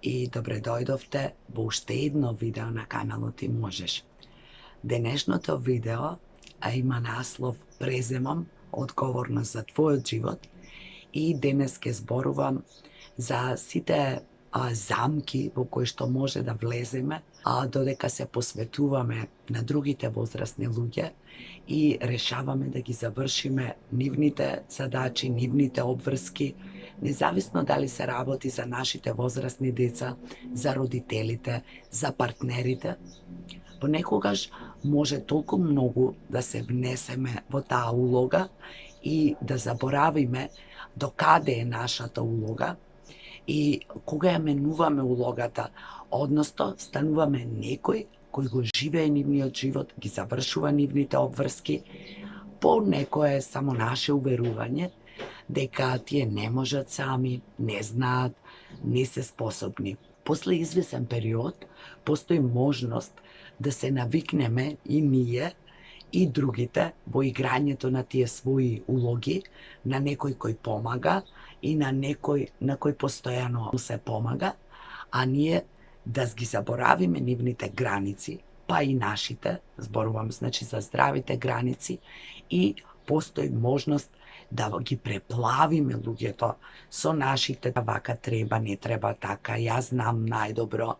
и добре дојдовте во уште едно видео на каналот Ти можеш. Денешното видео има наслов Преземам одговорност за твојот живот и денес ќе зборувам за сите замки во кои што може да влеземе, додека се посветуваме на другите возрастни луѓе и решаваме да ги завршиме нивните задачи, нивните обврски, независно дали се работи за нашите возрастни деца, за родителите, за партнерите. Понекогаш може толку многу да се внесеме во таа улога и да заборавиме до каде е нашата улога и кога ја менуваме улогата, односно стануваме некој кој го живее нивниот живот, ги завршува нивните обврски, по некое само наше уверување дека тие не можат сами, не знаат, не се способни. После извесен период постои можност да се навикнеме и ние и другите во играњето на тие своји улоги, на некој кој помага и на некој на кој постојано се помага, а ние да ги заборавиме нивните граници, па и нашите, зборувам значи за здравите граници, и постои можност да ги преплавиме луѓето со нашите вака треба, не треба така, јас знам најдобро.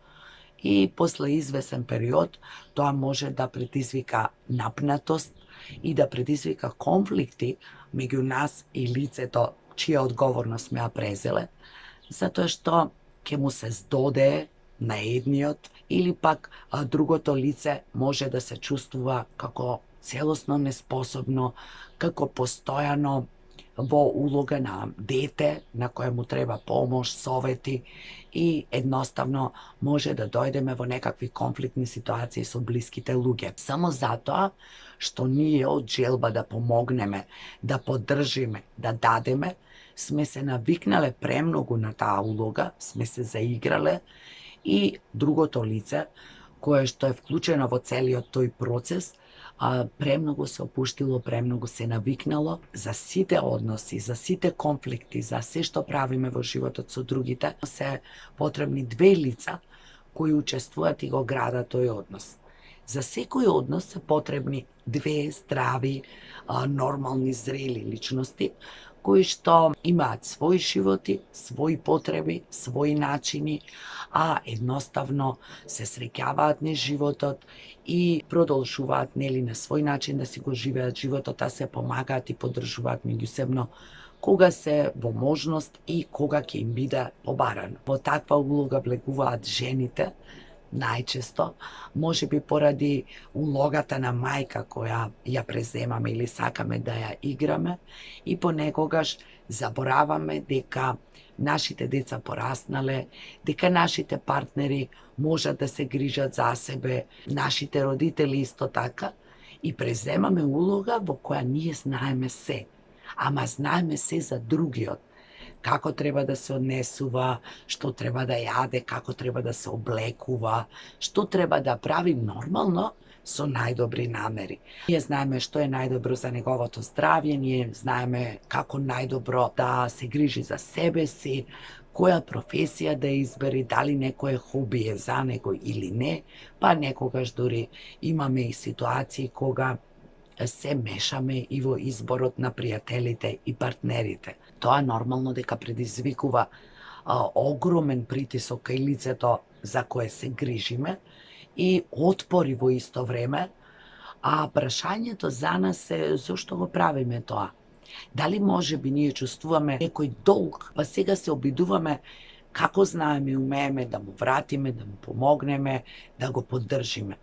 И после извесен период тоа може да предизвика напнатост и да предизвика конфликти меѓу нас и лицето чија одговорност ме ја презеле, затоа што ќе му се здодее на едниот или пак другото лице може да се чувствува како целосно неспособно, како постојано во улога на дете на кое му треба помош, совети и едноставно може да дојдеме во некакви конфликтни ситуации со блиските луѓе. Само затоа што ние од желба да помогнеме, да поддржиме, да дадеме, сме се навикнале премногу на таа улога, сме се заиграле и другото лице, кое што е вклучено во целиот тој процес, премногу се опуштило, премногу се навикнало за сите односи, за сите конфликти, за се што правиме во животот со другите, се потребни две лица кои учествуваат и го градат тој однос. За секој однос се потребни две здрави, нормални, зрели личности, кои што имаат своји животи, своји потреби, своји начини, а едноставно се среќаваат низ животот и продолжуваат нели на свој начин да си го живеат животот, а се помагаат и поддржуваат меѓусебно кога се во можност и кога ќе им биде побарано. Во таква улога влегуваат жените, најчесто, можеби поради улогата на мајка која ја преземаме или сакаме да ја играме и понекогаш забораваме дека нашите деца пораснале, дека нашите партнери можат да се грижат за себе, нашите родители исто така, и преземаме улога во која ние знаеме се, ама знаеме се за другиот, како треба да се однесува, што треба да јаде, како треба да се облекува, што треба да прави нормално со најдобри намери. Ние знаеме што е најдобро за неговото здравје, ние знаеме како најдобро да се грижи за себе си, која професија да избери, дали некое хоби е за него или не, па некогаш дури имаме и ситуации кога се мешаме и во изборот на пријателите и партнерите. Тоа нормално дека предизвикува огромен притисок кај лицето за кое се грижиме и отпори во исто време, а прашањето за нас е зошто го правиме тоа. Дали можеби ние чувствуваме некој долг, па сега се обидуваме како знаеме и умееме да му вратиме, да му помогнеме, да го поддржиме.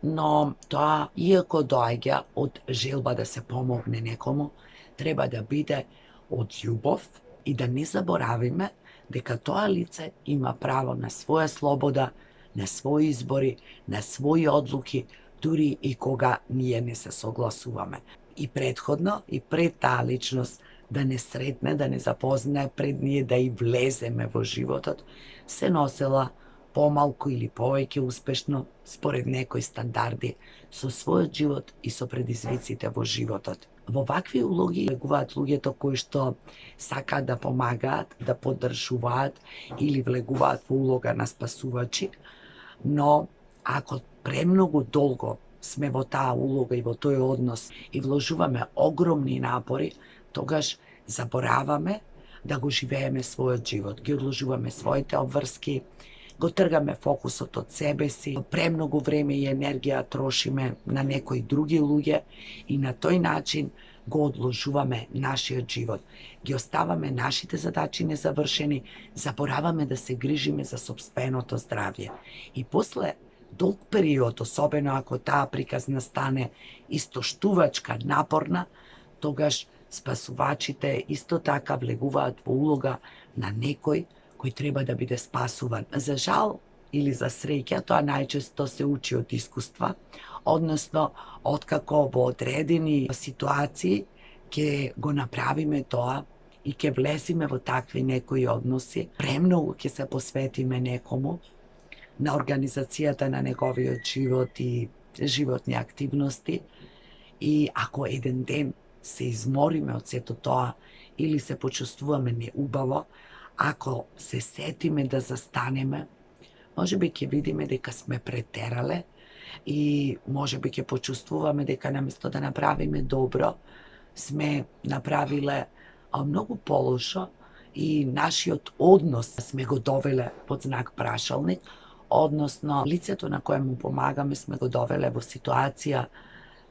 Но тоа, иако доаѓа од желба да се помогне некому, треба да биде од љубов и да не заборавиме дека тоа лице има право на своја слобода, на своји избори, на своји одлуки, дури и кога ние не се согласуваме. И претходно, и пред таа личност да не сретне, да не запознае, пред ние да и влеземе во животот, се носела помалку или повеќе успешно, според некои стандарди, со својот живот и со предизвиците во животот. Во вакви улоги влегуваат луѓето кои што сакаат да помагаат, да поддржуваат или влегуваат во улога на спасувачи, но ако премногу долго сме во таа улога и во тој однос и вложуваме огромни напори, тогаш забораваме да го живееме својот живот. Ги одложуваме своите обврски, го тргаме фокусот од себе си, премногу време и енергија трошиме на некои други луѓе и на тој начин го одложуваме нашиот живот. Ги оставаме нашите задачи незавршени, забораваме да се грижиме за сопственото здравје. И после долг период, особено ако таа приказна стане истоштувачка, напорна, тогаш спасувачите исто така влегуваат во улога на некој кој треба да биде спасуван. За жал или за среќа, тоа најчесто се учи од искуства, односно откако во одредени ситуации ќе го направиме тоа и ќе влезиме во такви некои односи, премногу ќе се посветиме некому, на организацијата на неговиот живот и животни активности, и ако еден ден се измориме од сето тоа или се почувствуваме неубаво, ако се сетиме да застанеме, можеби ќе видиме дека сме претерале и можеби ќе почувствуваме дека наместо да направиме добро, сме направиле многу полошо и нашиот однос сме го довеле под знак прашалник, односно лицето на кое му помагаме сме го довеле во ситуација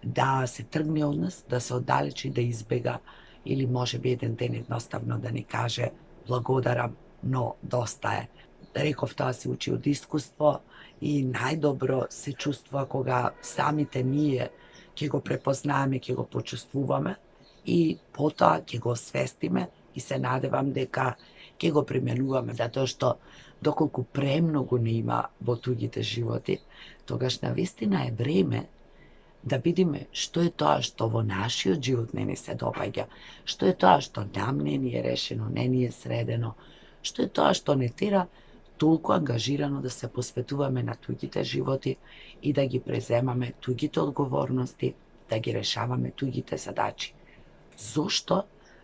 да се тргне од нас, да се оддалечи, да избега или можеби еден ден едноставно да ни каже благодарам, но доста е. Реков, тоа се учи од искуство и најдобро се чувствува кога самите ние ќе го препознаеме, ќе го почувствуваме и потоа ќе го освестиме и се надевам дека ќе го применуваме, затоа што доколку премногу не има во туѓите животи, тогаш навистина е време да видиме што е тоа што во нашиот живот не ни се допаѓа, што е тоа што нам не ни е решено, не ни е средено, што е тоа што не тера толку ангажирано да се посветуваме на туѓите животи и да ги преземаме туѓите одговорности, да ги решаваме туѓите задачи. Зошто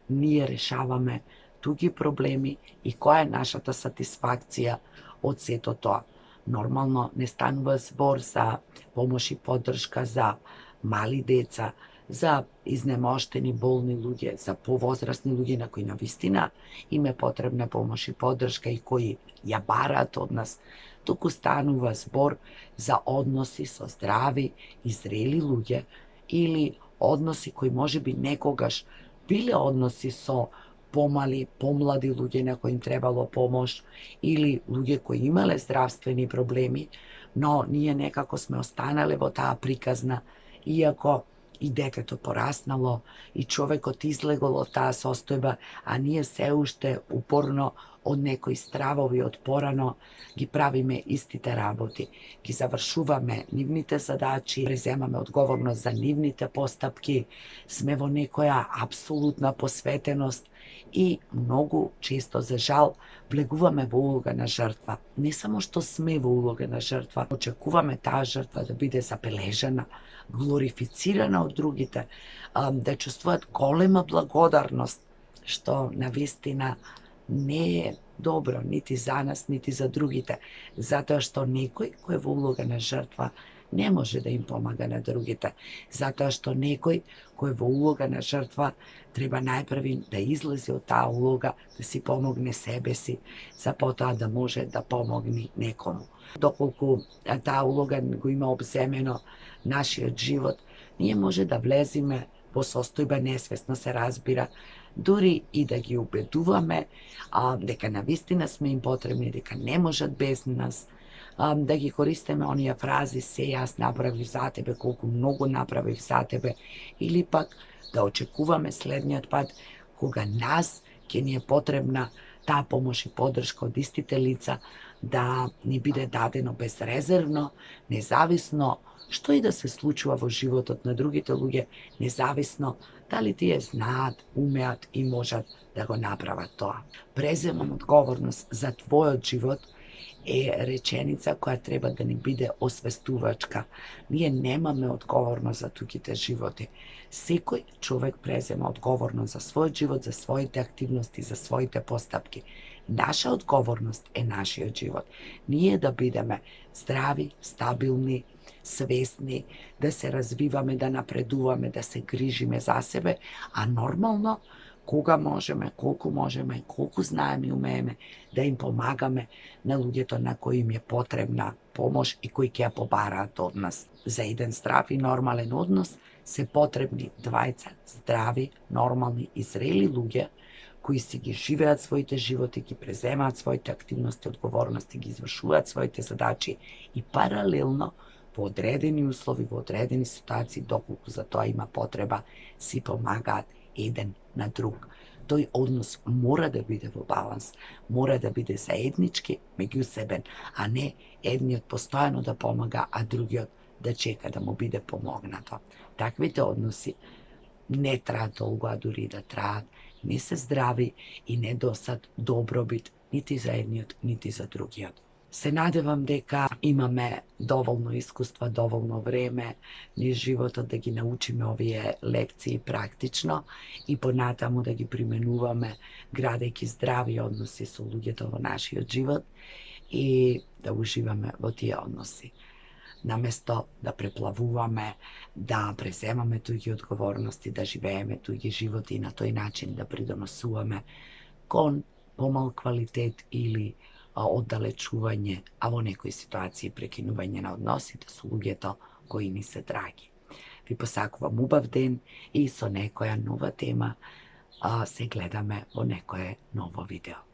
ние решаваме туѓи проблеми и која е нашата сатисфакција од сето тоа? Нормално не станува збор за помош и поддршка за мали деца, за изнемоштени болни луѓе, за повозрасни луѓе на кои навистина им е потребна помош и поддршка и кои ја бараат од нас, туку станува збор за односи со здрави и зрели луѓе или односи кои можеби некогаш биле односи со помали, помлади луѓе на кои им требало помош или луѓе кои имале здравствени проблеми, но ние некако сме останале во таа приказна, иако и детето пораснало и човекот излегол од таа состојба, а ние се уште упорно од некои стравови од порано ги правиме истите работи. Ги завршуваме нивните задачи, преземаме одговорност за нивните постапки, сме во некоја апсолутна посветеност и многу често, за жал, влегуваме во улога на жртва. Не само што сме во улога на жртва, очекуваме таа жртва да биде забележана, глорифицирана од другите, да чувствуваат голема благодарност, што навистина не е добро нити за нас, нити за другите, затоа што некој кој е во улога на жртва не може да им помага на другите, затоа што некој кој е во улога на жртва треба најпрви да излезе од таа улога, да си помогне себе си, за потоа да може да помогне некому. Доколку таа улога го има обземено нашиот живот, ние може да влеземе во состојба, несвесно се разбира, дури и да ги убедуваме дека навистина сме им потребни, дека не можат без нас, да ги користиме оние фрази се јас направив за тебе, колку многу направив за тебе, или пак да очекуваме следниот пат кога нас ќе ни е потребна таа помош и поддршка од истите лица, да ни биде дадено безрезервно, независно што и да се случува во животот на другите луѓе, независно дали тие знаат, умеат и можат да го направат тоа. Преземам одговорност за твојот живот е реченица која треба да ни биде освестувачка. Ние немаме одговорност за туѓите животи. Секој човек презема одговорност за својот живот, за своите активности, за своите постапки. Наша одговорност е нашиот живот. Ние да бидеме здрави, стабилни, свесни, да се развиваме, да напредуваме, да се грижиме за себе, а нормално кога можеме, колку знаеме и умееме да им помагаме на луѓето на кои им е потребна помош и кои ќе ја побараат од нас. За еден здрав и нормален однос се потребни двајца здрави, нормални и зрели луѓе кои си ги живеат своите животи, ги преземаат своите активности, одговорности, ги извршуваат своите задачи и паралелно во одредени услови, во одредени ситуации, доколку за тоа има потреба, си помагаат еден на друг. Тој однос мора да биде во баланс, мора да биде заеднички, меѓусебен, а не едниот постојано да помага, а другиот да чека да му биде помогнато. Таквите односи не траат долго, а дури да траат, не се здрави и не досат добробит нити за едниот, нити за другиот. Се надевам дека имаме доволно искуства, доволно време низ животот да ги научиме овие лекции практично и понатаму да ги применуваме, градејќи здрави односи со луѓето во нашиот живот и да уживаме во тие односи. Наместо да преплавуваме, да преземаме туѓи одговорности, да живееме туѓи животи и на тој начин да придонесуваме кон помал квалитет или оддалечување, а во некои ситуации прекинување на односите со луѓето кои ни се драги. Ви посакувам убав ден и со некоја нова тема се гледаме во некое ново видео.